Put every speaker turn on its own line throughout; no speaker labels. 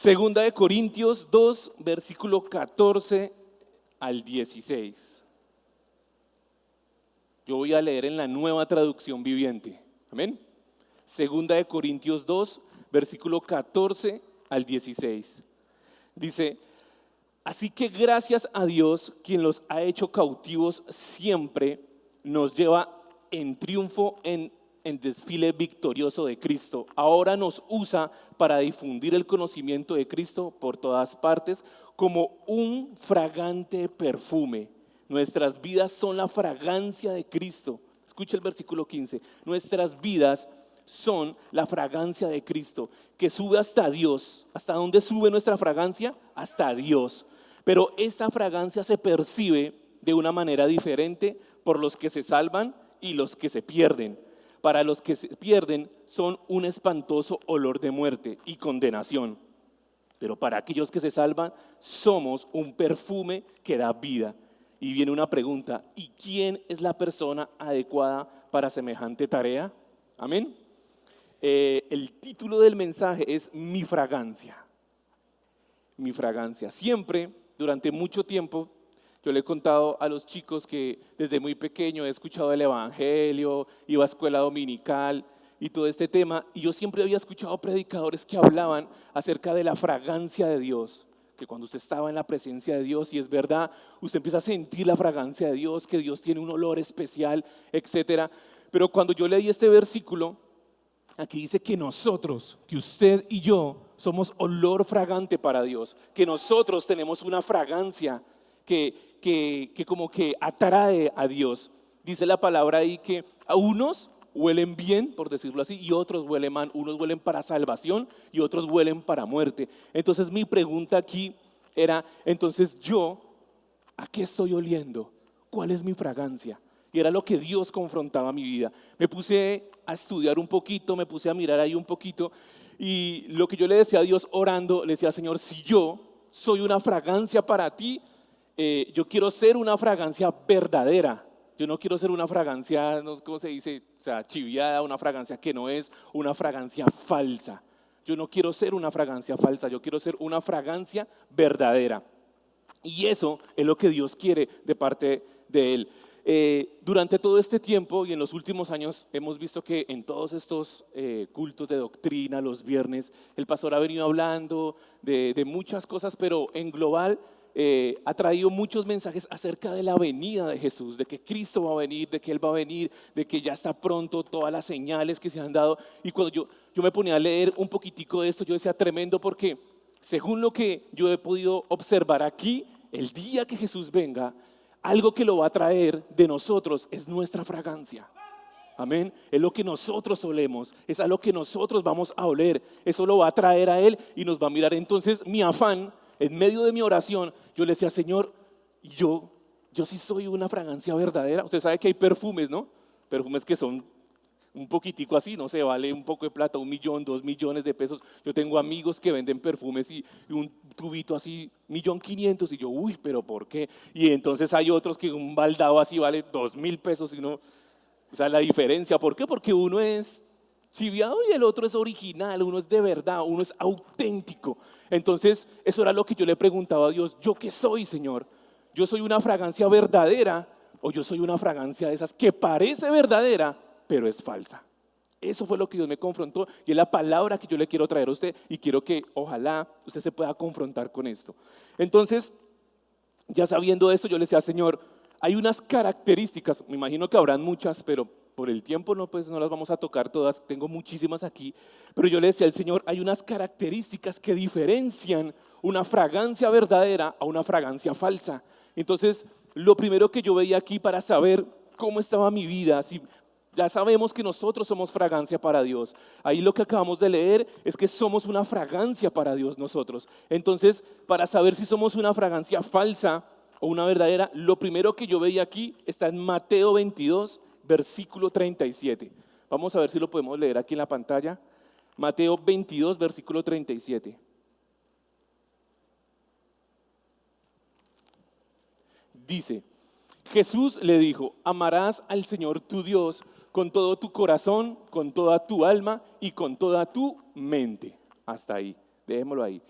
Segunda de Corintios 2, versículo 14 al 16. Yo voy a leer en la Nueva Traducción Viviente. Amén. Segunda de Corintios 2, versículo 14 al 16. Dice: así que gracias a Dios, quien los ha hecho cautivos siempre, nos lleva en triunfo en desfile victorioso de Cristo. Ahora nos usa para difundir el conocimiento de Cristo por todas partes como un fragante perfume. Nuestras vidas son la fragancia de Cristo. Escucha el versículo 15. Nuestras vidas son la fragancia de Cristo, que sube hasta Dios. ¿Hasta dónde sube nuestra fragancia? Hasta Dios. Pero esa fragancia se percibe de una manera diferente por los que se salvan y los que se pierden. Para los que se pierden son un espantoso olor de muerte y condenación. Pero para aquellos que se salvan somos un perfume que da vida. Y viene una pregunta: ¿y quién es la persona adecuada para semejante tarea? Amén. El título del mensaje es Mi fragancia. Mi fragancia. Siempre, durante mucho tiempo, yo le he contado a los chicos que desde muy pequeño he escuchado el evangelio, iba a escuela dominical y todo este tema, y yo siempre había escuchado predicadores que hablaban acerca de la fragancia de Dios, que cuando usted estaba en la presencia de Dios, y es verdad, usted empieza a sentir la fragancia de Dios, que Dios tiene un olor especial, etcétera. Pero cuando yo leí este versículo, aquí dice que nosotros, que usted y yo somos olor fragante para Dios, que nosotros tenemos una fragancia que como que atrae a Dios. Dice la palabra ahí que a unos huelen bien, por decirlo así, y otros huelen mal. Unos huelen para salvación y otros huelen para muerte. Entonces mi pregunta aquí era: entonces yo, ¿a qué estoy oliendo? ¿Cuál es mi fragancia? Y era lo que Dios confrontaba a mi vida. Me puse a estudiar un poquito, me puse a mirar ahí un poquito, y lo que yo le decía a Dios orando, le decía: Señor, si yo soy una fragancia para ti, yo quiero ser una fragancia verdadera. Yo no quiero ser una fragancia, no sé cómo se dice, o sea, chiviada, una fragancia que no es, una fragancia falsa. Yo no quiero ser una fragancia falsa, yo quiero ser una fragancia verdadera. Y eso es lo que Dios quiere de parte de Él. Durante todo este tiempo y en los últimos años hemos visto que en todos estos cultos de doctrina, los viernes, el pastor ha venido hablando de muchas cosas, pero en global ha traído muchos mensajes acerca de la venida de Jesús, de que Cristo va a venir, de que Él va a venir, de que ya está pronto, todas las señales que se han dado. Y cuando yo me ponía a leer un poquitico de esto, yo decía: tremendo, porque según lo que yo he podido observar aquí, el día que Jesús venga, algo que lo va a traer de nosotros es nuestra fragancia. Amén. Es lo que nosotros olemos, es a lo que nosotros vamos a oler. Eso lo va a traer a Él y nos va a mirar. Entonces mi afán, en medio de mi oración, yo le decía: Señor, yo sí soy una fragancia verdadera. Usted sabe que hay perfumes, ¿no? Perfumes que son un poquitico así, no sé, vale un poco de plata, 1 millón, 2 millones de pesos. Yo tengo amigos que venden perfumes y un tubito así, 1.500.000, y yo, uy, pero ¿por qué? Y entonces hay otros que un baldado así vale 2.000 pesos y no, o sea, la diferencia, ¿por qué? Porque uno es chiviado y el otro es original, uno es de verdad, uno es auténtico. Entonces, eso era lo que yo le preguntaba a Dios: ¿yo qué soy, Señor? ¿Yo soy una fragancia verdadera o yo soy una fragancia de esas que parece verdadera, pero es falsa? Eso fue lo que Dios me confrontó y es la palabra que yo le quiero traer a usted, y quiero que ojalá usted se pueda confrontar con esto. Entonces, ya sabiendo esto, yo le decía: Señor, hay unas características, me imagino que habrán muchas, pero por el tiempo no, pues no las vamos a tocar todas, tengo muchísimas aquí, pero yo le decía al Señor: hay unas características que diferencian una fragancia verdadera a una fragancia falsa. Entonces, lo primero que yo veía aquí para saber cómo estaba mi vida, si ya sabemos que nosotros somos fragancia para Dios. Ahí lo que acabamos de leer es que somos una fragancia para Dios nosotros. Entonces, para saber si somos una fragancia falsa o una verdadera, lo primero que yo veía aquí está en Mateo 22, versículo 37. Vamos a ver si lo podemos leer aquí en la pantalla. Mateo 22, versículo 37. Dice: Jesús le dijo: amarás al Señor tu Dios con todo tu corazón, con toda tu alma y con toda tu mente. Hasta ahí, dejémoslo ahí.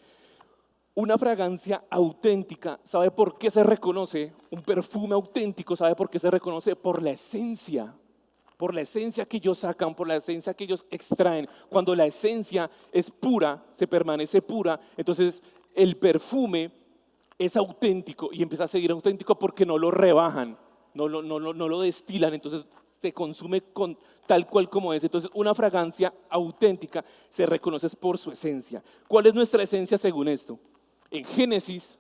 Una fragancia auténtica, ¿sabe por qué se reconoce? Un perfume auténtico, ¿sabe por qué se reconoce? Por la esencia que ellos sacan, por la esencia que ellos extraen. Cuando la esencia es pura, se permanece pura, entonces el perfume es auténtico y empieza a seguir auténtico porque no lo rebajan, no lo destilan, entonces se consume tal cual como es. Entonces una fragancia auténtica se reconoce por su esencia. ¿Cuál es nuestra esencia según esto? En Génesis,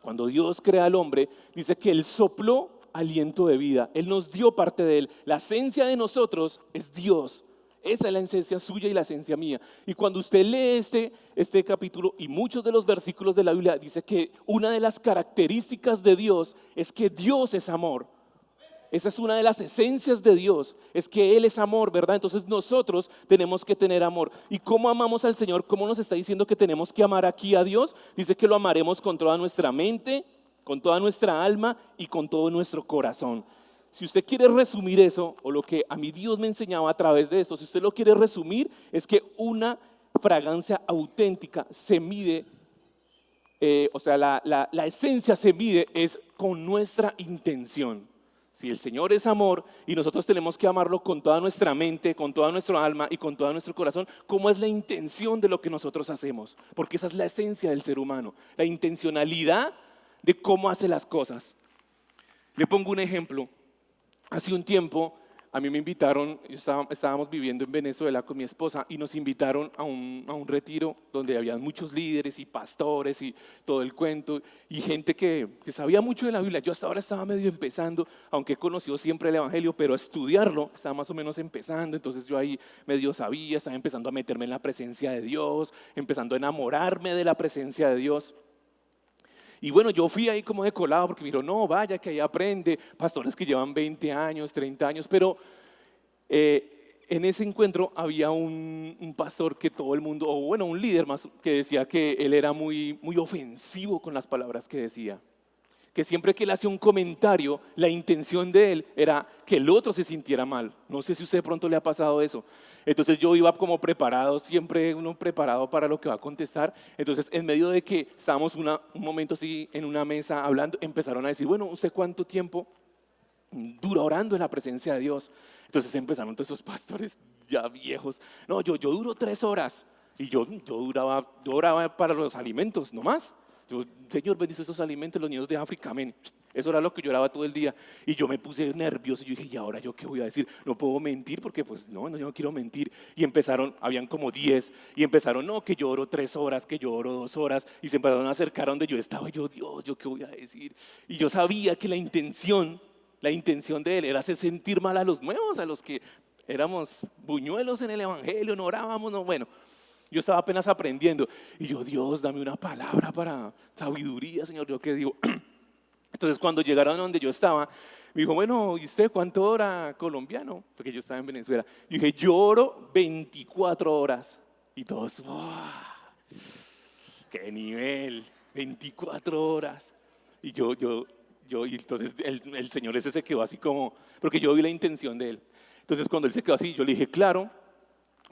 cuando Dios crea al hombre, dice que Él sopló aliento de vida. Él nos dio parte de Él. La esencia de nosotros es Dios. Esa es la esencia suya y la esencia mía. Y cuando usted lee este capítulo y muchos de los versículos de la Biblia, dice que una de las características de Dios es que Dios es amor. Esa es una de las esencias de Dios, es que Él es amor, ¿verdad? Entonces nosotros tenemos que tener amor. ¿Y cómo amamos al Señor? ¿Cómo nos está diciendo que tenemos que amar aquí a Dios? Dice que lo amaremos con toda nuestra mente, con toda nuestra alma y con todo nuestro corazón. Si usted quiere resumir eso, o lo que a mí Dios me enseñaba a través de esto, si usted lo quiere resumir, es que una fragancia auténtica se mide, la esencia se mide es con nuestra intención. Si el Señor es amor y nosotros tenemos que amarlo con toda nuestra mente, con toda nuestra alma y con todo nuestro corazón, ¿cómo es la intención de lo que nosotros hacemos? Porque esa es la esencia del ser humano, la intencionalidad de cómo hace las cosas. Le pongo un ejemplo. Hace un tiempo a mí me invitaron, estábamos viviendo en Venezuela con mi esposa y nos invitaron a un retiro donde había muchos líderes y pastores y todo el cuento y gente que sabía mucho de la Biblia. Yo hasta ahora estaba medio empezando, aunque he conocido siempre el Evangelio, pero a estudiarlo estaba más o menos empezando. Entonces yo ahí medio sabía, estaba empezando a meterme en la presencia de Dios, empezando a enamorarme de la presencia de Dios. Y bueno, yo fui ahí como de colado porque me dijeron, no, vaya que ahí aprende, pastores que llevan 20 años, 30 años, pero en ese encuentro había un pastor que todo el mundo, o bueno, un líder más, que decía que él era muy ofensivo con las palabras que decía. Que siempre que él hacía un comentario, la intención de él era que el otro se sintiera mal. No sé si a usted de pronto le ha pasado eso. Entonces yo iba como preparado, siempre uno preparado para lo que va a contestar. Entonces en medio de que estábamos un momento así en una mesa hablando, empezaron a decir, bueno, ¿usted cuánto tiempo dura orando en la presencia de Dios? Entonces empezaron todos esos pastores ya viejos. No, yo duro 3 horas. Y yo oraba para los alimentos, no más. Yo, Señor, bendice esos alimentos, los niños de África, amén. Eso era lo que yo oraba todo el día. Y yo me puse nervioso y yo dije, ¿y ahora yo qué voy a decir? No puedo mentir porque pues no, yo no quiero mentir. Y empezaron, habían como 10 y empezaron, no, que yo oro 3 horas, que yo oro 2 horas. Y se empezaron a acercar a donde yo estaba. Y yo, Dios, ¿yo qué voy a decir? Y yo sabía que la intención de él era hacer sentir mal a los nuevos, a los que éramos buñuelos en el Evangelio, no orábamos, no, bueno. Yo estaba apenas aprendiendo y yo, Dios, dame una palabra para sabiduría, Señor, ¿yo qué digo? Entonces cuando llegaron a donde yo estaba, me dijo, bueno, ¿y usted cuánto ora colombiano? Porque yo estaba en Venezuela. Y dije, yo oro 24 horas. Y todos, ¡wow! ¡Qué nivel! 24 horas. Y y entonces el Señor ese se quedó así como, porque yo vi la intención de él. Entonces cuando él se quedó así, yo le dije, claro,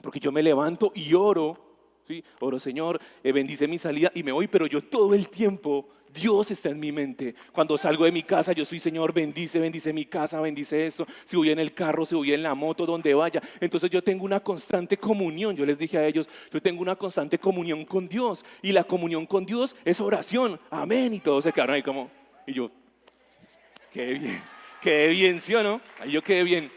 porque yo me levanto y oro. ¿Sí? Oro, Señor, bendice mi salida y me voy, pero yo todo el tiempo, Dios está en mi mente. Cuando salgo de mi casa, yo estoy, Señor, bendice mi casa, bendice eso. Si voy en el carro, si voy en la moto, donde vaya. Entonces yo tengo una constante comunión. Yo les dije a ellos, yo tengo una constante comunión con Dios. Y la comunión con Dios es oración. Amén. Y todos se quedaron ahí como, y yo, qué bien, ¿sí o no? Ahí yo quedé bien.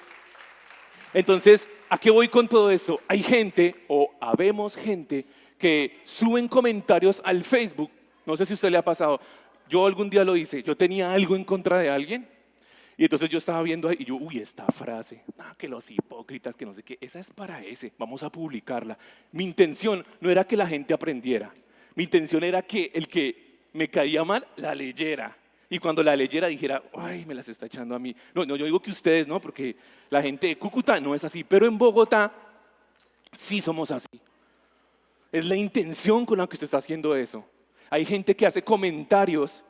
Entonces, ¿a qué voy con todo eso? Hay gente, o habemos gente, que suben comentarios al Facebook. No sé si a usted le ha pasado. Yo algún día lo hice. Yo tenía algo en contra de alguien. Y entonces yo estaba viendo ahí y yo, esta frase, que los hipócritas, que no sé qué, esa es para ese, vamos a publicarla. Mi intención no era que la gente aprendiera. Mi intención era que el que me caía mal la leyera. Y cuando la leyera dijera, ay, me las está echando a mí. No, yo digo que ustedes no, porque la gente de Cúcuta no es así, pero en Bogotá sí somos así. Es la intención con la que usted está haciendo eso. Hay gente que hace comentarios,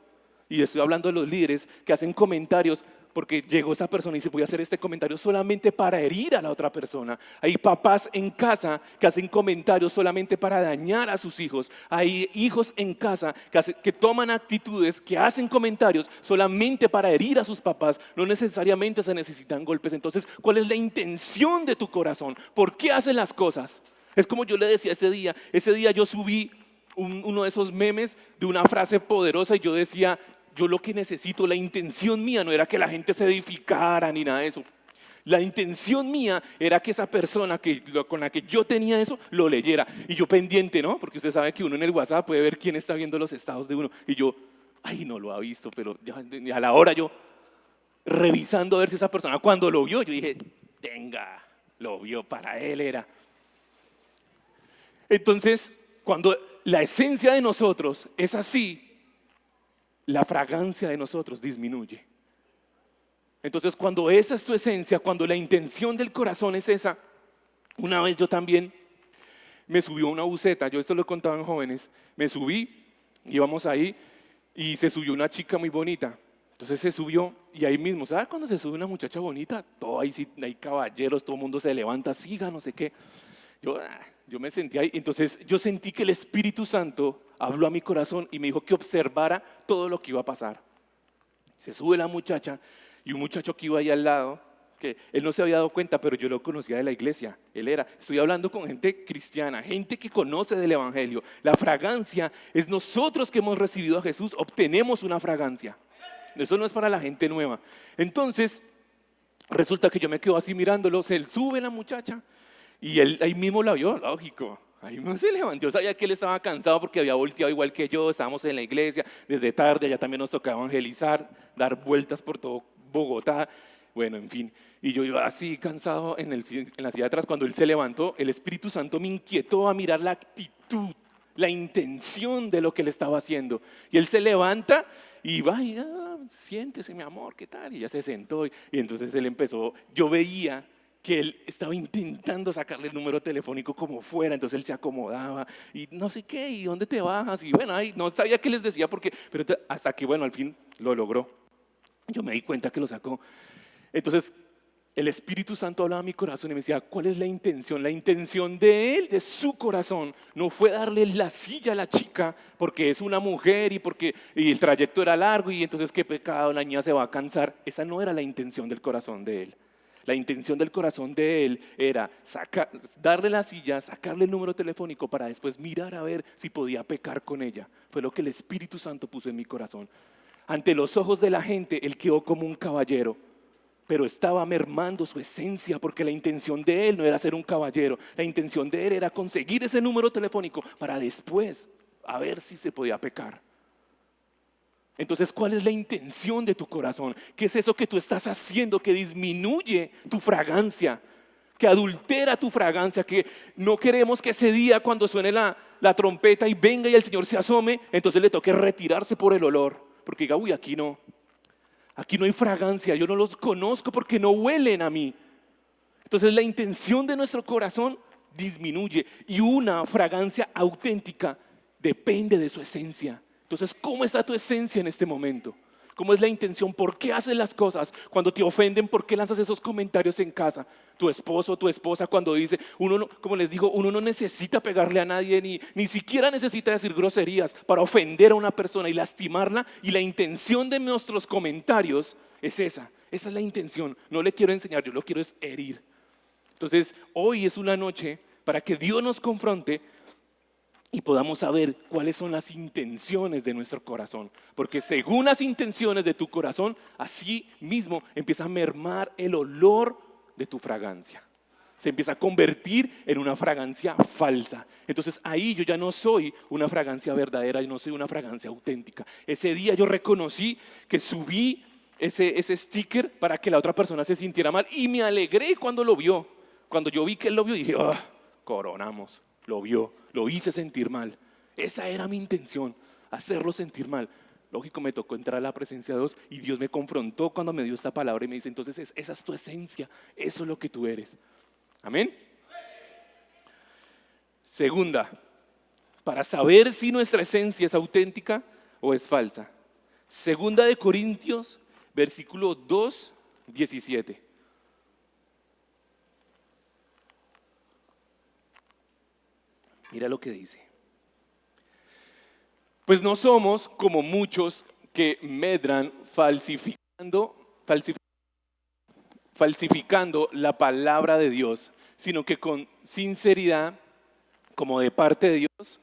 y estoy hablando de los líderes, que hacen comentarios porque llegó esa persona y dice, voy a hacer este comentario solamente para herir a la otra persona. Hay papás en casa que hacen comentarios solamente para dañar a sus hijos. Hay hijos en casa que toman actitudes, que hacen comentarios solamente para herir a sus papás. No necesariamente se necesitan golpes. Entonces, ¿cuál es la intención de tu corazón? ¿Por qué haces las cosas? Es como yo le decía ese día yo subí uno de esos memes de una frase poderosa y yo decía, yo lo que necesito, la intención mía no era que la gente se edificara ni nada de eso. La intención mía era que esa persona con la que yo tenía eso lo leyera. Y yo pendiente, ¿no? Porque usted sabe que uno en el WhatsApp puede ver quién está viendo los estados de uno. Y yo, ay, no lo ha visto, pero ya a la hora yo revisando a ver si esa persona cuando lo vio, yo dije, lo vio, para él era. Entonces, cuando la esencia de nosotros es así, la fragancia de nosotros disminuye. Entonces, cuando esa es tu esencia, cuando la intención del corazón es esa, una vez yo también me subí a una buseta, yo esto lo contaba en jóvenes, me subí, íbamos ahí y se subió una chica muy bonita. Entonces se subió y ahí mismo, ¿sabes cuando se sube una muchacha bonita? Todo ahí sí, hay caballeros, todo el mundo se levanta, siga, no sé qué. Yo me sentí ahí, entonces yo sentí que el Espíritu Santo habló a mi corazón y me dijo que observara todo lo que iba a pasar. Se sube la muchacha y un muchacho que iba ahí al lado, que él no se había dado cuenta, pero yo lo conocía de la iglesia. Estoy hablando con gente cristiana, gente que conoce del evangelio. La fragancia es nosotros que hemos recibido a Jesús, obtenemos una fragancia. Eso no es para la gente nueva. Entonces, resulta que yo me quedo así mirándolo, se sube la muchacha y él ahí mismo la vio, lógico. Ahí no se levantó, yo sabía que él estaba cansado porque había volteado igual que yo, estábamos en la iglesia desde tarde, allá también nos tocaba evangelizar, dar vueltas por todo Bogotá, bueno, en fin. Y yo iba así cansado en la silla de atrás. Cuando él se levantó, el Espíritu Santo me inquietó a mirar la actitud, la intención de lo que él estaba haciendo. Y él se levanta y va y siéntese mi amor, ¿qué tal? Y ya se sentó y entonces él empezó, yo veía que él estaba intentando sacarle el número telefónico como fuera, entonces él se acomodaba y no sé qué, y dónde te bajas, y bueno, ahí no sabía qué les decía porque, pero hasta que bueno, al fin lo logró. Yo me di cuenta que lo sacó. Entonces el Espíritu Santo hablaba a mi corazón y me decía, ¿cuál es la intención? La intención de él, de su corazón, no fue darle la silla a la chica porque es una mujer y el trayecto era largo y entonces qué pecado, la niña se va a cansar. Esa no era la intención del corazón de él. La intención del corazón de él era darle la silla, sacarle el número telefónico para después mirar a ver si podía pecar con ella. Fue lo que el Espíritu Santo puso en mi corazón. Ante los ojos de la gente, él quedó como un caballero, pero estaba mermando su esencia porque la intención de él no era ser un caballero. La intención de él era conseguir ese número telefónico para después a ver si se podía pecar. Entonces, ¿cuál es la intención de tu corazón? ¿Qué es eso que tú estás haciendo que disminuye tu fragancia, que adultera tu fragancia, que no queremos que ese día cuando suene la trompeta y venga y el Señor se asome, entonces le toque retirarse por el olor? Porque diga, uy, aquí no hay fragancia, yo no los conozco porque no huelen a mí. Entonces la intención de nuestro corazón disminuye y una fragancia auténtica depende de su esencia. Entonces, ¿cómo está tu esencia en este momento? ¿Cómo es la intención? ¿Por qué haces las cosas? Cuando te ofenden, ¿por qué lanzas esos comentarios en casa? Tu esposo o tu esposa cuando dice, uno no, como les digo, uno no necesita pegarle a nadie, ni siquiera necesita decir groserías para ofender a una persona y lastimarla. Y la intención de nuestros comentarios es esa es la intención. No le quiero enseñar, yo lo quiero es herir. Entonces, hoy es una noche para que Dios nos confronte y podamos saber cuáles son las intenciones de nuestro corazón. Porque según las intenciones de tu corazón, así mismo empieza a mermar el olor de tu fragancia. Se empieza a convertir en una fragancia falsa. Entonces ahí yo ya no soy una fragancia verdadera, yo no soy una fragancia auténtica. Ese día yo reconocí que subí ese sticker para que la otra persona se sintiera mal y me alegré cuando lo vio. Cuando yo vi que él lo vio dije, coronamos. Lo vio, lo hice sentir mal. Esa era mi intención, hacerlo sentir mal. Lógico, me tocó entrar a la presencia de Dios y Dios me confrontó cuando me dio esta palabra y me dice, entonces esa es tu esencia, eso es lo que tú eres. Amén. Segunda, para saber si nuestra esencia es auténtica o es falsa. Segunda de Corintios versículo 2, 17. Mira lo que dice. Pues no somos como muchos que medran falsificando la palabra de Dios, sino que con sinceridad, como de parte de Dios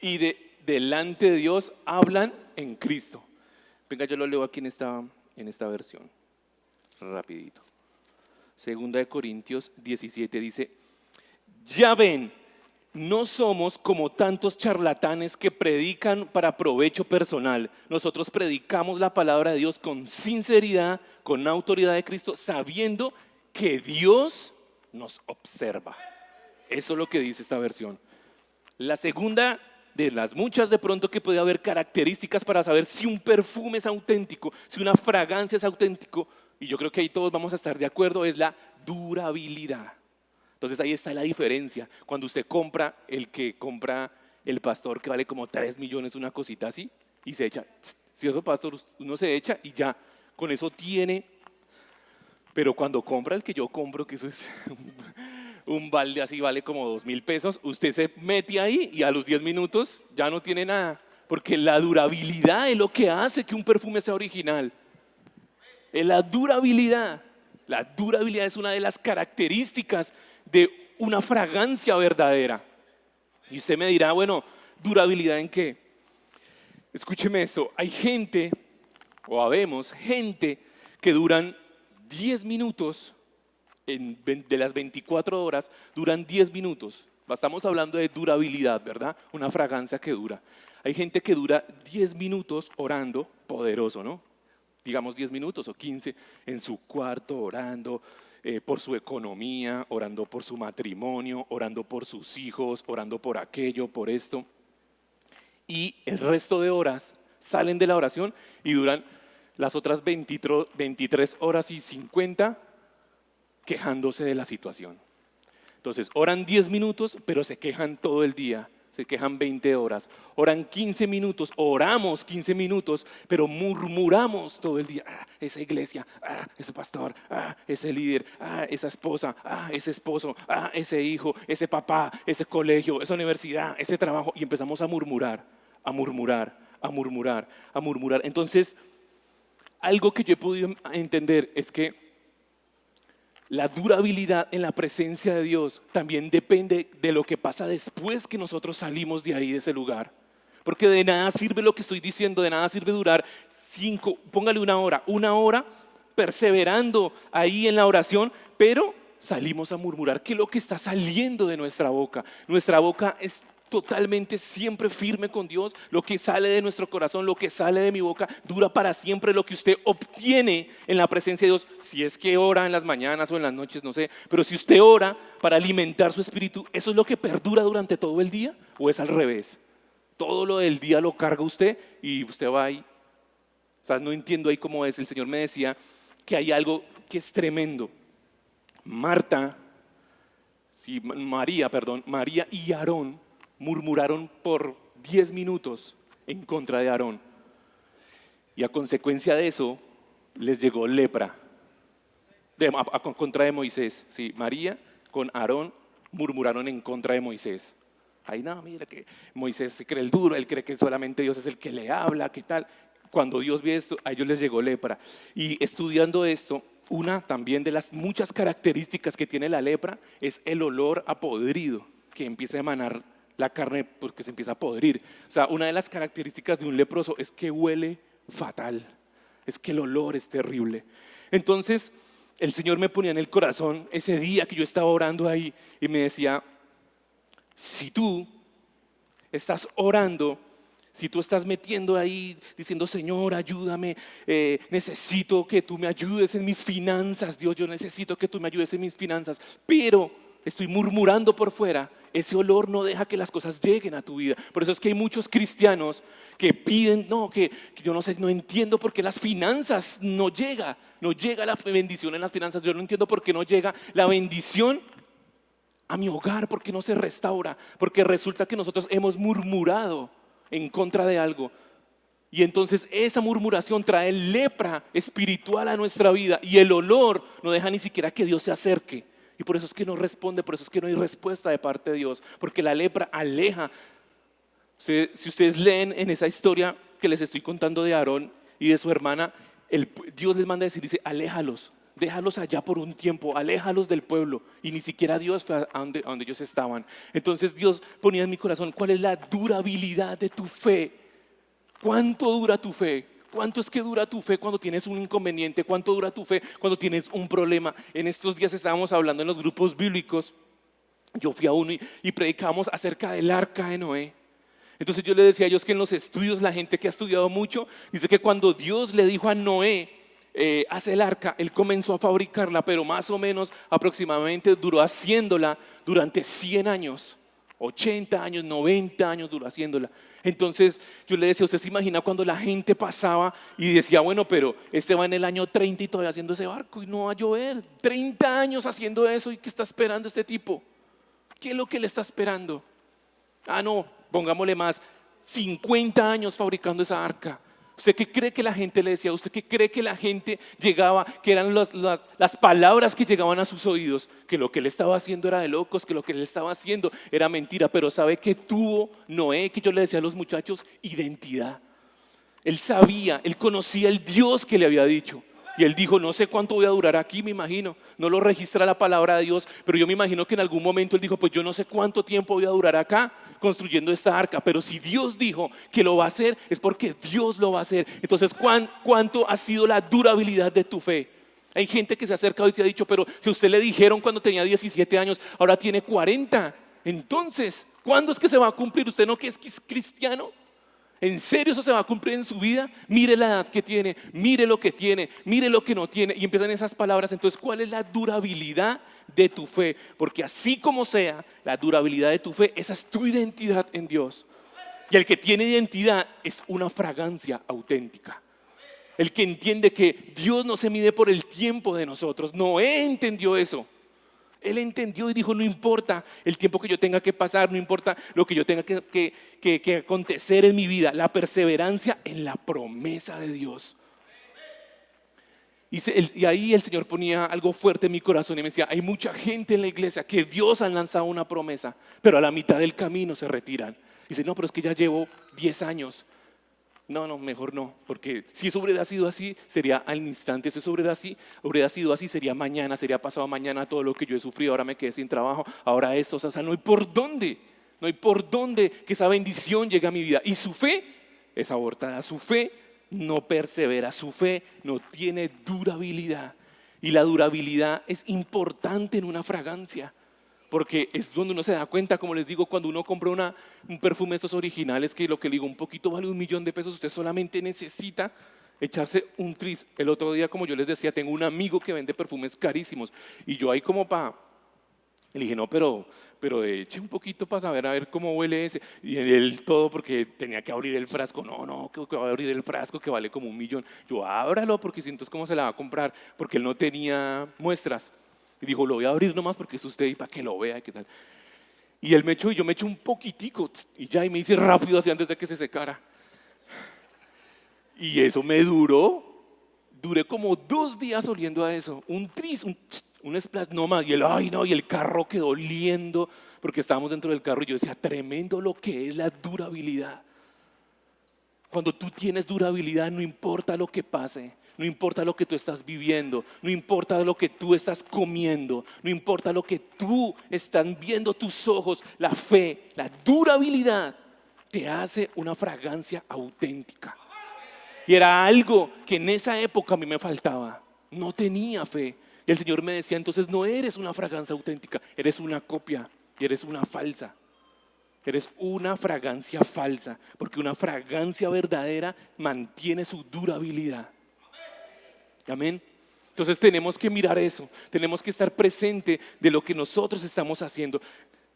y delante de Dios, hablan en Cristo. Venga, yo lo leo aquí en esta versión, rapidito. Segunda de Corintios 17 dice, ya ven, no somos como tantos charlatanes que predican para provecho personal. Nosotros predicamos la palabra de Dios con sinceridad, con autoridad de Cristo, sabiendo que Dios nos observa. Eso es lo que dice esta versión. La segunda de las muchas de pronto que puede haber características para saber si un perfume es auténtico, si una fragancia es auténtico, y yo creo que ahí todos vamos a estar de acuerdo, es la durabilidad. Entonces ahí está la diferencia. Cuando usted compra el pastor que vale como 3 millones, una cosita así, y se echa, si eso pastor, uno se echa y ya, con eso tiene. Pero cuando compra el que yo compro, que eso es un balde así, vale como 2.000 pesos, usted se mete ahí y a los 10 minutos ya no tiene nada. Porque la durabilidad es lo que hace que un perfume sea original. Es la durabilidad. La durabilidad es una de las características de una fragancia verdadera. Y usted me dirá, bueno, ¿durabilidad en qué? Escúcheme esto, hay gente, o habemos gente que duran 10 minutos, de las 24 horas, duran 10 minutos. Estamos hablando de durabilidad, ¿verdad? Una fragancia que dura. Hay gente que dura 10 minutos orando, poderoso, ¿no? Digamos 10 minutos o 15 en su cuarto orando por su economía, orando por su matrimonio, orando por sus hijos, orando por aquello, por esto. Y el resto de horas salen de la oración y duran las otras 23 horas y 50 quejándose de la situación. Entonces oran 10 minutos, pero se quejan todo el día. Se quejan 20 horas, oran 15 minutos, oramos 15 minutos, pero murmuramos todo el día. Esa iglesia, ese pastor, ese líder, esa esposa, ese esposo, ese hijo, ese papá, ese colegio, esa universidad, ese trabajo. Y empezamos a murmurar, a murmurar, a murmurar, a murmurar. Entonces, algo que yo he podido entender es que la durabilidad en la presencia de Dios también depende de lo que pasa después que nosotros salimos de ahí, de ese lugar. Porque de nada sirve lo que estoy diciendo, de nada sirve durar 5, póngale una hora perseverando ahí en la oración, pero salimos a murmurar. ¿Qué es lo que está saliendo de nuestra boca? Nuestra boca es totalmente siempre firme con Dios. Lo que sale de nuestro corazón, lo que sale de mi boca, dura para siempre. Lo que usted obtiene en la presencia de Dios, si es que ora en las mañanas o en las noches, no sé, pero si usted ora para alimentar su espíritu, ¿eso es lo que perdura durante todo el día? ¿O es al revés? Todo lo del día lo carga usted y usted va ahí. O sea, no entiendo ahí cómo es. El Señor me decía que hay algo que es tremendo. María y Aarón murmuraron por 10 minutos en contra de Aarón. Y a consecuencia de eso, les llegó lepra. Contra de Moisés. Sí, María con Aarón murmuraron en contra de Moisés. Ay, no, mira que Moisés se cree el duro, él cree que solamente Dios es el que le habla, ¿qué tal? Cuando Dios ve esto, a ellos les llegó lepra. Y estudiando esto, una también de las muchas características que tiene la lepra es el olor a podrido que empieza a emanar la carne porque se empieza a podrir. O sea, una de las características de un leproso es que huele fatal, es que el olor es terrible. Entonces, el Señor me ponía en el corazón ese día que yo estaba orando ahí y me decía, si tú estás orando, si tú estás metiendo ahí diciendo, Señor, ayúdame, necesito que tú me ayudes en mis finanzas, Dios, yo necesito que tú me ayudes en mis finanzas, pero estoy murmurando por fuera, ese olor no deja que las cosas lleguen a tu vida. Por eso es que hay muchos cristianos que piden, que yo no sé, no entiendo por qué las finanzas no llega la bendición en las finanzas. Yo no entiendo por qué no llega la bendición a mi hogar, por qué no se restaura, porque resulta que nosotros hemos murmurado en contra de algo. Y entonces esa murmuración trae lepra espiritual a nuestra vida y el olor no deja ni siquiera que Dios se acerque. Y por eso es que no responde, por eso es que no hay respuesta de parte de Dios, porque la lepra aleja. Si ustedes leen en esa historia que les estoy contando de Aarón y de su hermana, Dios les manda a decir, dice, aléjalos, déjalos allá por un tiempo, aléjalos del pueblo. Y ni siquiera Dios fue a donde ellos estaban. Entonces Dios ponía en mi corazón, ¿cuál es la durabilidad de tu fe? ¿Cuánto dura tu fe? ¿Cuánto es que dura tu fe cuando tienes un inconveniente? ¿Cuánto dura tu fe cuando tienes un problema? En estos días estábamos hablando en los grupos bíblicos. Yo fui a uno y predicamos acerca del arca de Noé. Entonces yo le decía a ellos que en los estudios, la gente que ha estudiado mucho, dice que cuando Dios le dijo a Noé, haz el arca, él comenzó a fabricarla, pero más o menos aproximadamente duró haciéndola durante 100 años, 80 años, 90 años duró haciéndola. Entonces yo le decía, ¿usted se imagina cuando la gente pasaba y decía, bueno, pero este va en el año 30 y todavía haciendo ese barco y no va a llover? 30 años haciendo eso, ¿y qué está esperando este tipo? ¿Qué es lo que le está esperando? Ah, no, pongámosle más, 50 años fabricando esa arca. ¿Usted qué cree que la gente le decía? ¿Usted qué cree que la gente llegaba, que eran las palabras que llegaban a sus oídos? Que lo que él estaba haciendo era de locos, que lo que él estaba haciendo era mentira. Pero ¿sabe qué tuvo Noé? Que yo le decía a los muchachos, identidad. Él sabía, él conocía el Dios que le había dicho. Y él dijo, no sé cuánto voy a durar aquí, me imagino. No lo registra la palabra de Dios, pero yo me imagino que en algún momento él dijo, pues yo no sé cuánto tiempo voy a durar acá construyendo esta arca. Pero si Dios dijo que lo va a hacer, es porque Dios lo va a hacer. Entonces, ¿cuánto ha sido la durabilidad de tu fe? Hay gente que se ha acercado y se ha dicho, pero si a usted le dijeron cuando tenía 17 años, ahora tiene 40. Entonces, ¿cuándo es que se va a cumplir? ¿Usted no que es cristiano? ¿En serio eso se va a cumplir en su vida? Mire la edad que tiene, mire lo que tiene, mire lo que no tiene. Y empiezan esas palabras. Entonces, ¿cuál es la durabilidad de tu fe? Porque así como sea, la durabilidad de tu fe, esa es tu identidad en Dios. Y el que tiene identidad es una fragancia auténtica. El que entiende que Dios no se mide por el tiempo de nosotros. Noé entendió eso. Él entendió y dijo, no importa el tiempo que yo tenga que pasar, no importa lo que yo tenga que acontecer en mi vida, la perseverancia en la promesa de Dios. Y ahí el Señor ponía algo fuerte en mi corazón y me decía, hay mucha gente en la iglesia que Dios ha lanzado una promesa, pero a la mitad del camino se retiran. Y dice, no, pero es que ya llevo 10 años. No, mejor no, porque si eso hubiera sido así, sería al instante. Si eso hubiera sido así, sería mañana, sería pasado mañana todo lo que yo he sufrido. Ahora me quedé sin trabajo, ahora eso, o sea, no hay por dónde que esa bendición llegue a mi vida. Y su fe es abortada, su fe no persevera, su fe no tiene durabilidad. Y la durabilidad es importante en una fragancia. Porque es donde uno se da cuenta, como les digo, cuando uno compra un perfume de estos originales, que lo que le digo, un poquito vale $1.000.000, usted solamente necesita echarse un tris. El otro día, como yo les decía, tengo un amigo que vende perfumes carísimos. Y yo ahí le dije, no, pero eche un poquito para saber a ver cómo huele ese. Y él todo porque tenía que abrir el frasco. No, que va a abrir el frasco que vale como $1.000.000. Yo, ábralo porque si entonces cómo se la va a comprar, porque él no tenía muestras. Y dijo, lo voy a abrir nomás porque es usted y para que lo vea y qué tal. Y él me echó y yo me eché un poquitico y ya, y me hice rápido así antes de que se secara. Y eso me duré como 2 días oliendo a eso. Un tris, un splash, no más. Y y el carro quedó oliendo porque estábamos dentro del carro y yo decía, tremendo lo que es la durabilidad. Cuando tú tienes durabilidad, no importa lo que pase. No importa lo que tú estás viviendo, no importa lo que tú estás comiendo, no importa lo que tú están viendo tus ojos, la fe, la durabilidad te hace una fragancia auténtica. Y era algo que en esa época a mí me faltaba. No tenía fe. Y el Señor me decía, entonces no eres una fragancia auténtica, eres una copia y eres una falsa. Eres una fragancia falsa, porque una fragancia verdadera mantiene su durabilidad. Amén. Entonces tenemos que mirar eso, tenemos que estar presente de lo que nosotros estamos haciendo.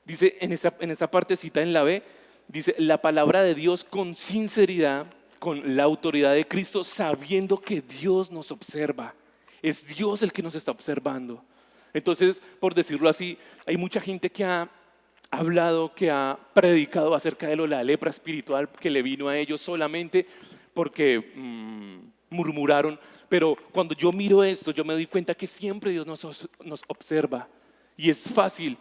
Dice en esta partecita en la B, dice la palabra de Dios con sinceridad, con la autoridad de Cristo, sabiendo que Dios nos observa. Es Dios el que nos está observando. Entonces, por decirlo así, hay mucha gente que ha hablado, que ha predicado acerca de la lepra espiritual que le vino a ellos solamente porque murmuraron. Pero cuando yo miro esto, yo me doy cuenta que siempre Dios nos observa. Y es fácil.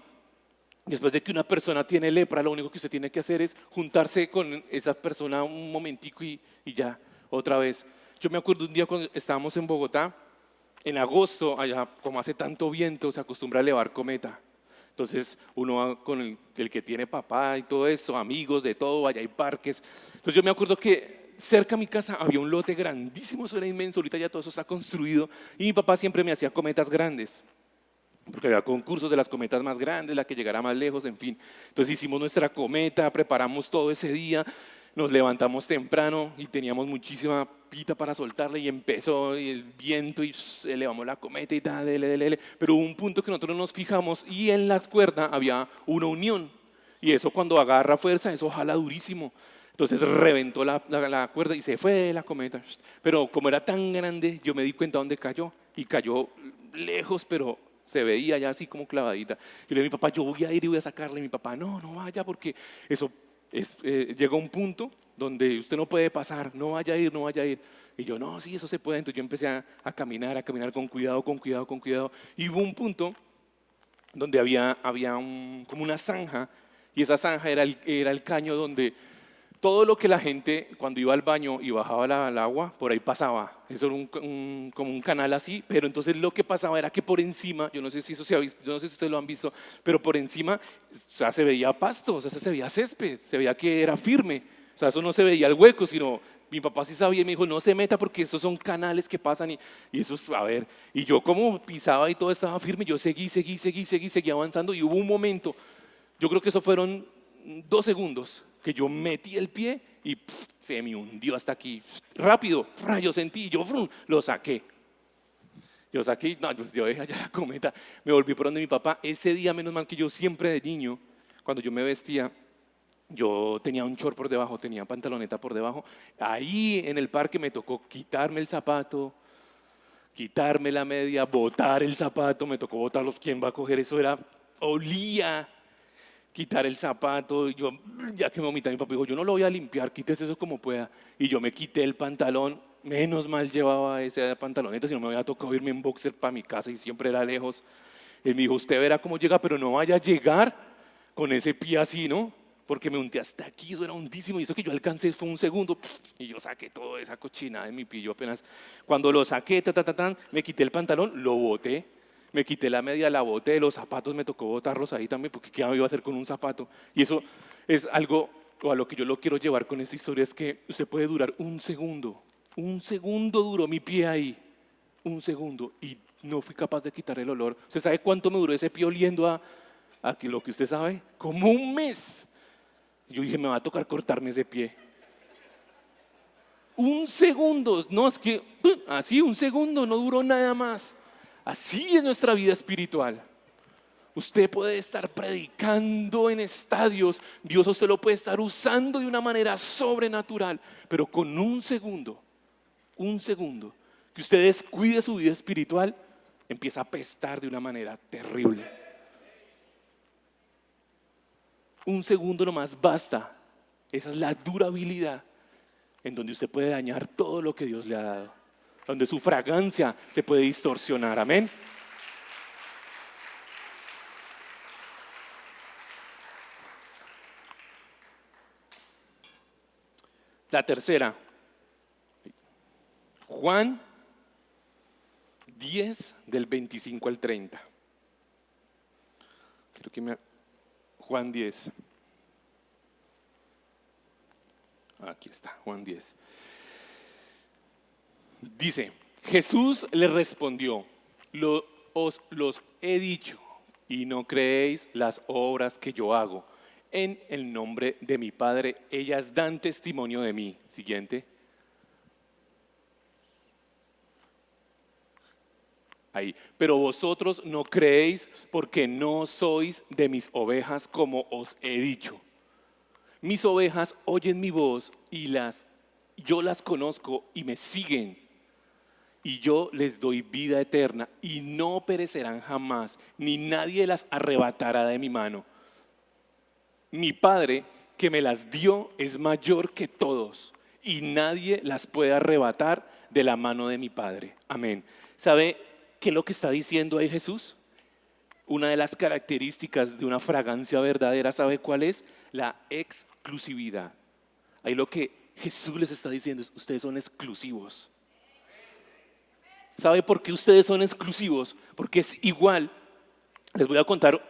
Después de que una persona tiene lepra, lo único que usted tiene que hacer es juntarse con esa persona un momentico y ya, otra vez. Yo me acuerdo un día cuando estábamos en Bogotá, en agosto, allá como hace tanto viento, se acostumbra a elevar cometa. Entonces uno va con el que tiene papá y todo eso, amigos de todo, allá hay parques. Entonces yo me acuerdo que cerca a mi casa había un lote grandísimo, eso era inmenso, ahorita ya todo eso está construido y mi papá siempre me hacía cometas grandes. Porque había concursos de las cometas más grandes, la que llegara más lejos, en fin. Entonces hicimos nuestra cometa, preparamos todo ese día, nos levantamos temprano y teníamos muchísima pita para soltarle y empezó y el viento y elevamos la cometa y tal, dele. Pero hubo un punto que nosotros nos fijamos y en la cuerda había una unión y eso cuando agarra fuerza, eso jala durísimo. Entonces reventó la cuerda y se fue la cometa. Pero como era tan grande, yo me di cuenta dónde cayó y cayó lejos, pero se veía ya así como clavadita. Yo le dije a mi papá, yo voy a ir y voy a sacarle. Y mi papá, no vaya porque eso llega a un punto donde usted no puede pasar, no vaya a ir, no vaya a ir. Y yo, no, sí, eso se puede. Entonces yo empecé a caminar con cuidado, con cuidado, con cuidado. Y hubo un punto donde había como una zanja, y esa zanja era el caño donde todo lo que la gente cuando iba al baño y bajaba el agua, por ahí pasaba. Eso era como un canal así, pero entonces lo que pasaba era que por encima, yo no sé si eso se ha visto, yo no sé si ustedes lo han visto, pero por encima, o sea, se veía pasto, o sea, se veía césped, se veía que era firme. O sea, eso no se veía el hueco, sino mi papá sí sabía y me dijo, no se meta porque esos son canales que pasan y eso, a ver. Y yo como pisaba y todo estaba firme, yo seguí avanzando y hubo un momento, yo creo que eso fueron 2 segundos, que yo metí el pie y se me hundió hasta aquí. Rápido, yo sentí, yo lo saqué. Yo saqué, no, pues yo dejé allá la cometa, me volví por donde mi papá. Ese día, menos mal que yo siempre de niño, cuando yo me vestía, yo tenía un short por debajo, tenía pantaloneta por debajo. Ahí en el parque me tocó quitarme el zapato, quitarme la media, botar el zapato, me tocó botarlo. ¿Quién va a coger eso? Olía. Quitar el zapato, yo ya que me vomita mi papá dijo, yo no lo voy a limpiar, quítese eso como pueda. Y yo me quité el pantalón, menos mal llevaba esa pantaloneta, si no me había tocado irme en boxer para mi casa y siempre era lejos. Él me dijo, usted verá cómo llega, pero no vaya a llegar con ese pie así, ¿no? Porque me hundí hasta aquí, eso era hundísimo y eso que yo alcancé fue un segundo y yo saqué toda esa cochinada de mi pie. Yo apenas, cuando lo saqué, me quité el pantalón, lo boté. Me quité la media, la boté, los zapatos me tocó botarlos ahí también, porque ¿qué iba a hacer con un zapato? Y eso es algo, o a lo que yo lo quiero llevar con esta historia, es que usted puede durar un segundo duró mi pie ahí, un segundo, y no fui capaz de quitar el olor. ¿Usted sabe cuánto me duró ese pie oliendo a que lo que usted sabe? Como un mes. Yo dije, me va a tocar cortarme ese pie. Un segundo, no es que, así un segundo, no duró nada más. Así es nuestra vida espiritual. Usted puede estar predicando en estadios, Dios a usted lo puede estar usando de una manera sobrenatural, pero con un segundo, que usted descuide su vida espiritual, empieza a apestar de una manera terrible. Un segundo nomás basta. Esa es la durabilidad en donde usted puede dañar todo lo que Dios le ha dado, donde su fragancia se puede distorsionar. Amén. La tercera, Juan 10 del 25 al 30. Juan 10. Aquí está, Juan 10. Dice, Jesús le respondió, os los he dicho y no creéis las obras que yo hago. En el nombre de mi Padre, ellas dan testimonio de mí. Siguiente. Ahí. Pero vosotros no creéis porque no sois de mis ovejas como os he dicho. Mis ovejas oyen mi voz y yo las conozco y me siguen. Y yo les doy vida eterna y no perecerán jamás, ni nadie las arrebatará de mi mano. Mi Padre que me las dio es mayor que todos y nadie las puede arrebatar de la mano de mi Padre. Amén. ¿Sabe qué es lo que está diciendo ahí Jesús? Una de las características de una fragancia verdadera, ¿sabe cuál es? La exclusividad. Ahí lo que Jesús les está diciendo es: ustedes son exclusivos. ¿Sabe por qué ustedes son exclusivos? Porque es igual. Les voy a contar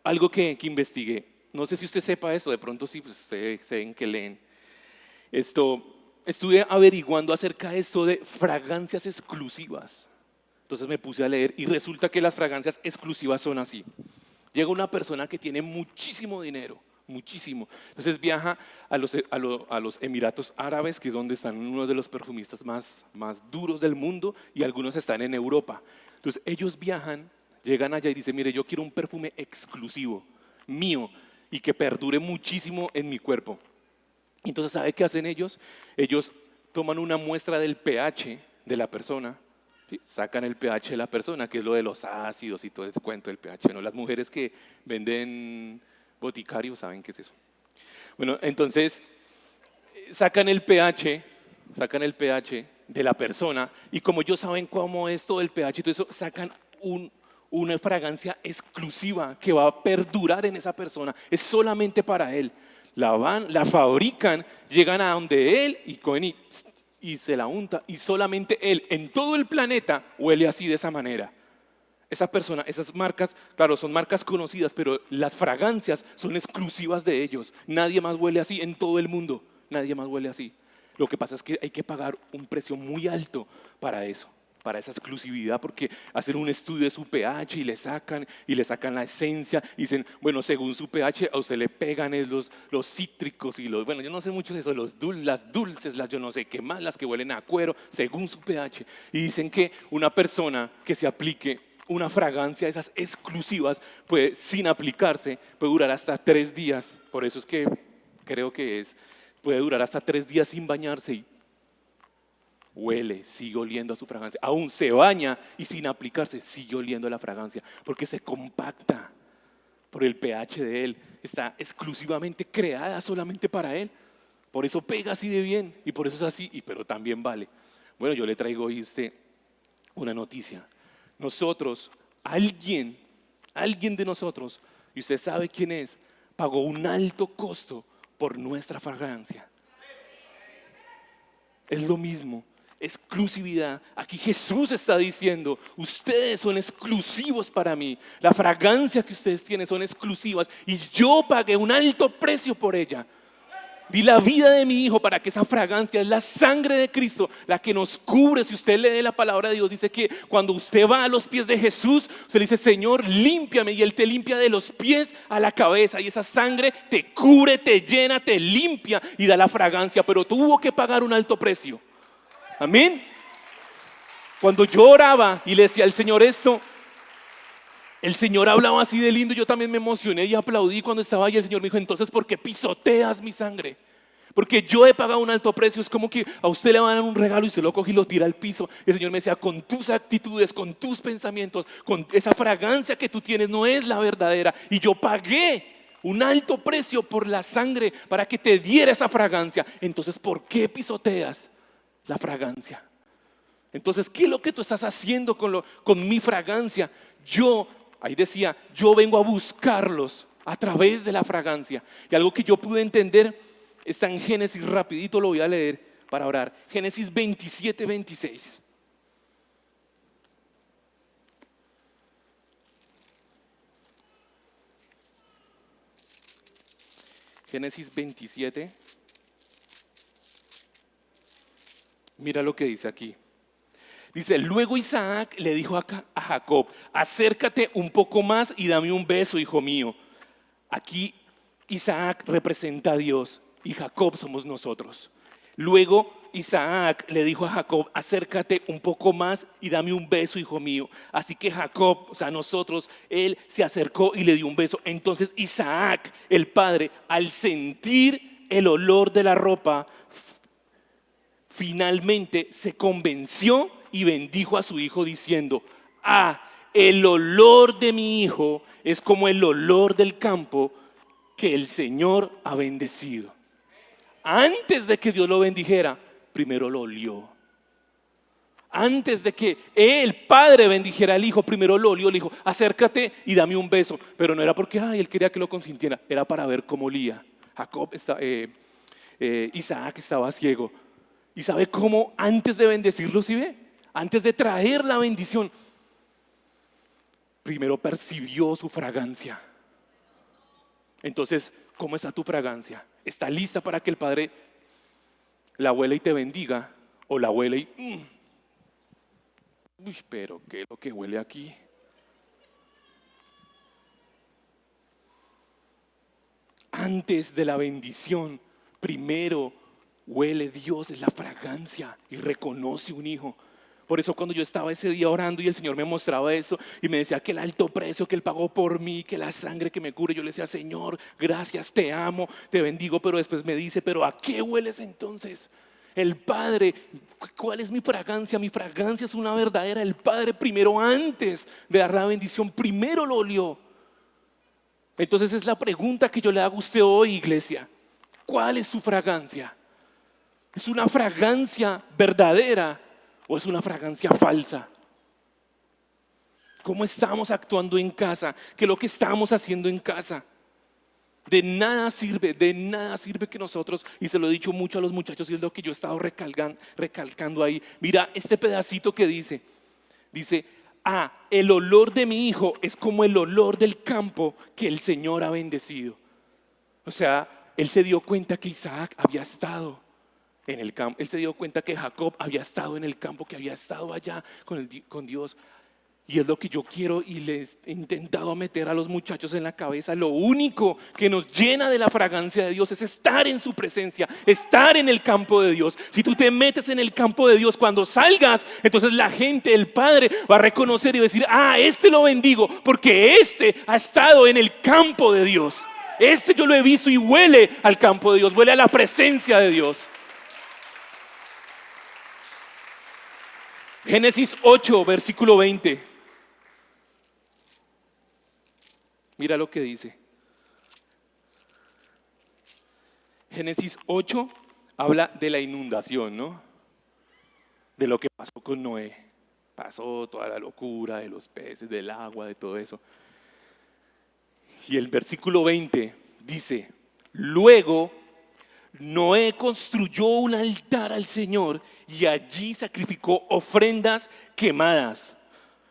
algo que investigué. No sé si usted sepa eso, de pronto sí, pues ustedes saben que leen. Estuve averiguando acerca de esto de fragancias exclusivas. Entonces me puse a leer y resulta que las fragancias exclusivas son así. Llega una persona que tiene muchísimo dinero, muchísimo. Entonces viaja a los Emiratos Árabes, que es donde están uno de los perfumistas más duros del mundo, y algunos están en Europa. Entonces ellos viajan, llegan allá y dicen: mire, yo quiero un perfume exclusivo, mío, y que perdure muchísimo en mi cuerpo. Entonces, ¿sabe qué hacen ellos? Ellos toman una muestra del pH de la persona, ¿sí? Sacan el pH de la persona, que es lo de los ácidos y todo ese cuento del pH, ¿no? Las mujeres que venden boticario saben qué es eso. Bueno, entonces sacan el pH de la persona, y como ellos saben cómo es todo el pH y todo eso, sacan una fragancia exclusiva que va a perdurar en esa persona, es solamente para él. La fabrican, llegan a donde él y cogen y se la unta, y solamente él en todo el planeta huele así, de esa manera. Esa persona, esas marcas, claro, son marcas conocidas, pero las fragancias son exclusivas de ellos. Nadie más huele así en todo el mundo, nadie más huele así. Lo que pasa es que hay que pagar un precio muy alto para eso, para esa exclusividad, porque hacen un estudio de su pH y le sacan la esencia y dicen: bueno, según su pH a usted le pegan los cítricos y bueno, yo no sé mucho de eso, las dulces, las yo no sé qué más, las que huelen a cuero, según su pH. Y dicen que una persona que se aplique una fragancia de esas exclusivas puede, sin aplicarse, puede durar hasta 3 días. Por eso es que creo que puede durar hasta 3 días sin bañarse y huele, sigue oliendo a su fragancia. Aún se baña y sin aplicarse sigue oliendo la fragancia, porque se compacta por el pH de él. Está exclusivamente creada solamente para él. Por eso pega así de bien y por eso es así, pero también vale. Bueno, yo le traigo hoy una noticia. Nosotros, alguien de nosotros, y usted sabe quién es, pagó un alto costo por nuestra fragancia. Es lo mismo. Exclusividad. Aquí Jesús está diciendo: ustedes son exclusivos para mí. La fragancia que ustedes tienen son exclusivas y yo pagué un alto precio por ella. Di la vida de mi hijo para que esa fragancia, es la sangre de Cristo, la que nos cubre. Si usted lee la palabra de Dios, dice que cuando usted va a los pies de Jesús, usted le dice: Señor, límpiame, y Él te limpia de los pies a la cabeza, y esa sangre te cubre, te llena, te limpia y da la fragancia, pero tuvo que pagar un alto precio. Amén. Cuando yo oraba y le decía al Señor esto, el Señor hablaba así de lindo. Yo también me emocioné y aplaudí cuando estaba ahí. El Señor me dijo: entonces, ¿por qué pisoteas mi sangre? Porque yo he pagado un alto precio. Es como que a usted le van a dar un regalo y usted lo coge y lo tira al piso. El Señor me decía: con tus actitudes, con tus pensamientos, con esa fragancia que tú tienes, no es la verdadera. Y yo pagué un alto precio por la sangre para que te diera esa fragancia. Entonces, ¿por qué pisoteas la fragancia? Entonces, ¿qué es lo que tú estás haciendo con mi fragancia? Ahí decía, yo vengo a buscarlos a través de la fragancia. Y algo que yo pude entender está en Génesis, rapidito lo voy a leer para orar. Génesis 27, 26. Génesis 27. Mira lo que dice aquí. Dice: luego Isaac le dijo a Jacob: acércate un poco más y dame un beso, hijo mío. Aquí Isaac representa a Dios y Jacob somos nosotros. Luego Isaac le dijo a Jacob: acércate un poco más y dame un beso, hijo mío. Así que Jacob, o sea nosotros, él se acercó y le dio un beso. Entonces Isaac, el padre, al sentir el olor de la ropa, finalmente se convenció y bendijo a su hijo diciendo: el olor de mi hijo es como el olor del campo que el Señor ha bendecido. antes de que Dios lo bendijera, primero lo olió. Antes de que el padre bendijera al hijo, primero lo olió, le dijo, acércate y dame un beso. Pero no era porque él quería que lo consintiera, era para ver cómo olía. Isaac estaba ciego. ¿Y sabe cómo antes de bendecirlo, sí ve? Antes de traer la bendición, primero percibió su fragancia. Entonces, ¿cómo está tu fragancia? ¿Está lista para que el Padre la huela y te bendiga? ¿O la huele y... Uy, pero ¿qué es lo que huele aquí? Antes de la bendición, primero huele Dios, es la fragancia y reconoce un hijo. Por eso cuando yo estaba ese día orando y el Señor me mostraba eso y me decía que el alto precio que Él pagó por mí, que la sangre que me cubre, yo le decía, Señor, gracias, te amo, te bendigo, pero después me dice, pero ¿a qué hueles entonces? El Padre, ¿cuál es mi fragancia? Mi fragancia es una verdadera. El Padre primero, antes de dar la bendición, primero lo olió. Entonces es la pregunta que yo le hago a usted hoy, iglesia. ¿Cuál es su fragancia? ¿Es una fragancia verdadera o es una fragancia falsa? ¿Cómo estamos actuando en casa? ¿Qué es lo que estamos haciendo en casa? De nada sirve que nosotros, y se lo he dicho mucho a los muchachos y es lo que yo he estado recalcando ahí. Mira este pedacito que dice, el olor de mi hijo es como el olor del campo que el Señor ha bendecido. O sea, él se dio cuenta que Isaac había estado en el campo. Él se dio cuenta que Jacob había estado en el campo, que había estado allá con Dios. Y es lo que yo quiero y les he intentado meter a los muchachos en la cabeza. Lo único que nos llena de la fragancia de Dios es estar en su presencia, estar en el campo de Dios. Si tú te metes en el campo de Dios, cuando salgas, entonces la gente, el Padre va a reconocer y va a decir, este lo bendigo porque este ha estado en el campo de Dios. Este yo lo he visto y huele al campo de Dios, huele a la presencia de Dios. Génesis 8, versículo 20. Mira lo que dice. Génesis 8 habla de la inundación, ¿no? De lo que pasó con Noé. Pasó toda la locura de los peces, del agua, de todo eso. Y el versículo 20 dice, luego Noé construyó un altar al Señor y allí sacrificó ofrendas quemadas.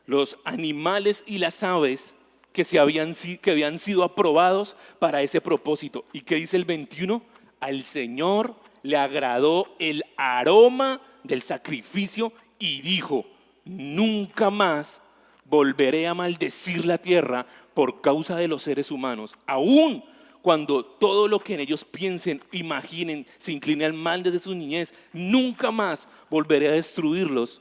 Los animales y las aves que habían sido aprobados para ese propósito. ¿Y qué dice el 21? Al Señor le agradó el aroma del sacrificio y dijo, nunca más volveré a maldecir la tierra por causa de los seres humanos, aun cuando todo lo que en ellos piensen, imaginen, se incline al mal desde su niñez, nunca más volveré a destruirlos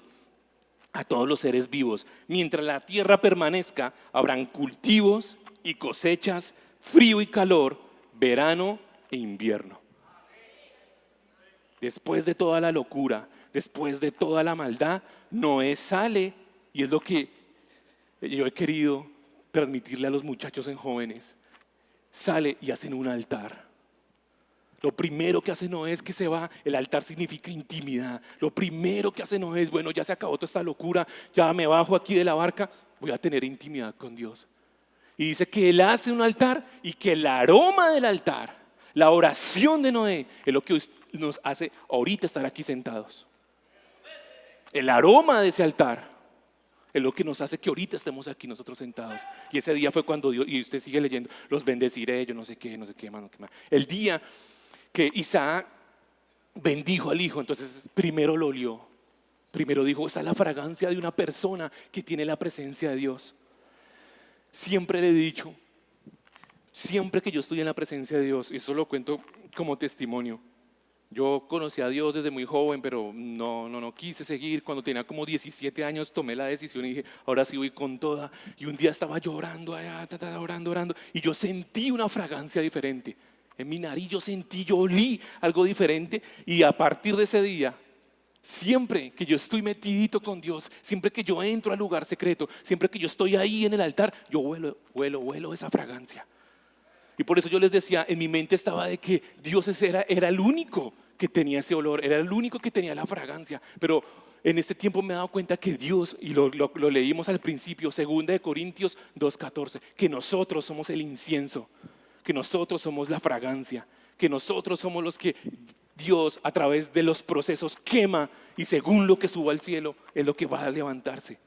a todos los seres vivos. Mientras la tierra permanezca, habrán cultivos y cosechas, frío y calor, verano e invierno. Después de toda la locura, después de toda la maldad, Noé sale, y es lo que yo he querido transmitirle a los muchachos en jóvenes. Sale y hacen un altar. Lo primero que hace Noé es que se va. El altar significa intimidad. Lo primero que hace Noé es, bueno, ya se acabó toda esta locura, ya me bajo aquí de la barca, voy a tener intimidad con Dios. Y dice que él hace un altar y que el aroma del altar, la oración de Noé, es lo que nos hace ahorita estar aquí sentados. El aroma de ese altar es lo que nos hace que ahorita estemos aquí nosotros sentados. Y ese día fue cuando Dios, y usted sigue leyendo, los bendeciré, yo no sé qué, mano, qué más. El día que Isaac bendijo al hijo, entonces primero lo olió. Primero dijo, esa es la fragancia de una persona que tiene la presencia de Dios. Siempre le he dicho, siempre que yo estoy en la presencia de Dios, y eso lo cuento como testimonio. Yo conocí a Dios desde muy joven, pero no quise seguir. Cuando tenía como 17 años tomé la decisión y dije, ahora sí voy con toda. Y un día estaba llorando allá, orando, y yo sentí una fragancia diferente. En mi nariz yo olí algo diferente. Y a partir de ese día, siempre que yo estoy metidito con Dios, siempre que yo entro al lugar secreto, siempre que yo estoy ahí en el altar, yo huelo esa fragancia. Y por eso yo les decía, en mi mente estaba de que Dios era el único que tenía ese olor, era el único que tenía la fragancia. Pero en este tiempo me he dado cuenta que Dios, y lo leímos al principio, 2 Corintios 2:14, que nosotros somos el incienso, que nosotros somos la fragancia, que nosotros somos los que Dios a través de los procesos quema, y según lo que suba al cielo es lo que va a levantarse.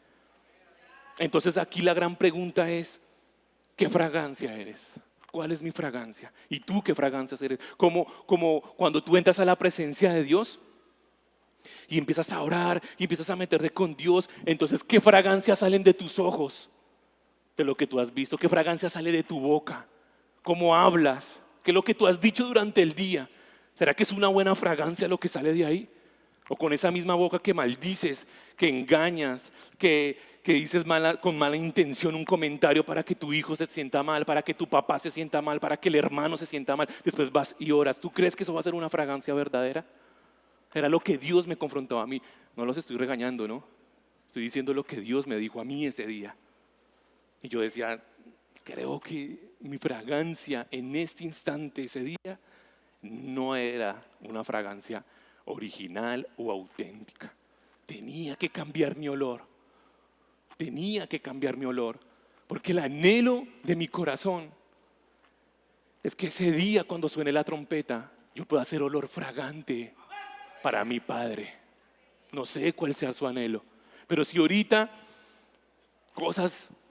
Entonces aquí la gran pregunta es, ¿qué fragancia eres? ¿Cuál es mi fragancia? ¿Y tú qué fragancias eres? Como cuando tú entras a la presencia de Dios y empiezas a orar y empiezas a meterte con Dios, entonces ¿qué fragancias salen de tus ojos? De lo que tú has visto. ¿Qué fragancia sale de tu boca? ¿Cómo hablas? ¿Qué es lo que tú has dicho durante el día? ¿Será que es una buena fragancia lo que sale de ahí? O con esa misma boca que maldices, que engañas, que dices con mala intención un comentario para que tu hijo se sienta mal, para que tu papá se sienta mal, para que el hermano se sienta mal. Después vas y oras. ¿Tú crees que eso va a ser una fragancia verdadera? Era lo que Dios me confrontaba a mí. No los estoy regañando, ¿no? Estoy diciendo lo que Dios me dijo a mí ese día. Y yo decía, creo que mi fragancia en este instante, ese día, no era una fragancia original o auténtica. Tenía que cambiar mi olor. Tenía que cambiar mi olor. Porque el anhelo de mi corazón es que ese día cuando suene la trompeta, yo pueda hacer olor fragante para mi Padre. No sé cuál sea su anhelo. Pero si ahorita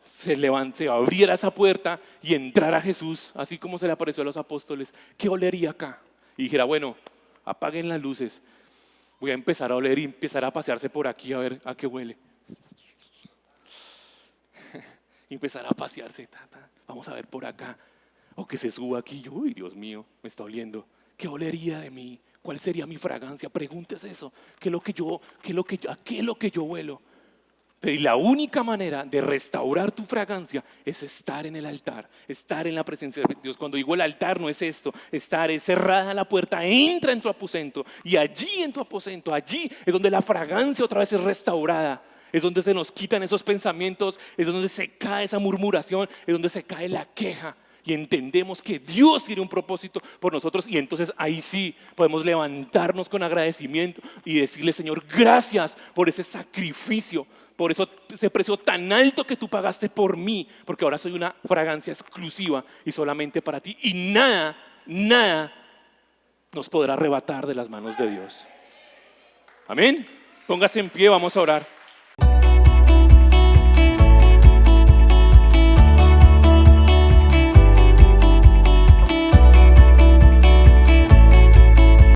se abriera esa puerta y entrara Jesús, así como se le apareció a los apóstoles, ¿qué olería acá? Y dijera, bueno, apaguen las luces, voy a empezar a oler y empezar a pasearse por aquí a ver a qué huele. Y empezar a pasearse, vamos a ver por acá. O que se suba aquí, uy, Dios mío, me está oliendo. ¿Qué olería de mí? ¿Cuál sería mi fragancia? Pregúntese eso. ¿A qué es lo que yo huelo? Pero y la única manera de restaurar tu fragancia es estar en el altar, estar en la presencia de Dios. Cuando digo el altar no es esto, es cerrada la puerta, entra en tu aposento y allí en tu aposento, allí es donde la fragancia otra vez es restaurada. Es donde se nos quitan esos pensamientos, es donde se cae esa murmuración, es donde se cae la queja. Y entendemos que Dios tiene un propósito por nosotros y entonces ahí sí podemos levantarnos con agradecimiento y decirle, Señor, gracias por ese sacrificio, por ese precio tan alto que tú pagaste por mí, porque ahora soy una fragancia exclusiva y solamente para ti. Y nada nos podrá arrebatar de las manos de Dios. Amén. Póngase en pie, vamos a orar.